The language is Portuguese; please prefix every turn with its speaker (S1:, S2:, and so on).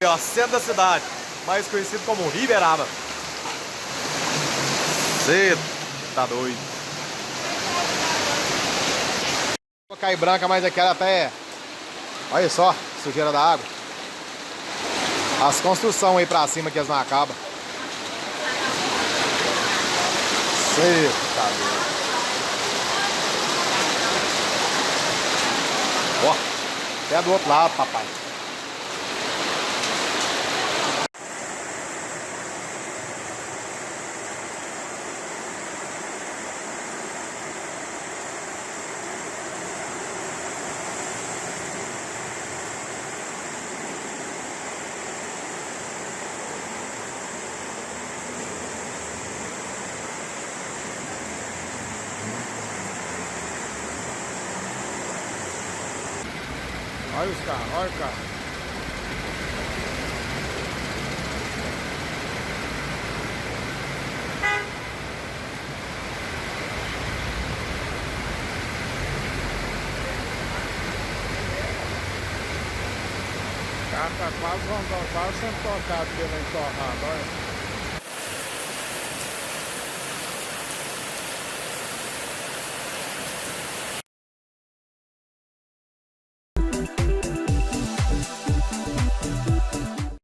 S1: Ó, centro da cidade, mais conhecido como Riberaba. Cê tá doido. Vou cair branca, mas aquela até... Olha só, sujeira da água. As construções aí pra cima que elas não acabam. Cê tá doido. Ó, até do outro lado, papai. Olha os carros, olha o carro. O carro tá quase rondando, quase sendo tocado pela entorrada, olha.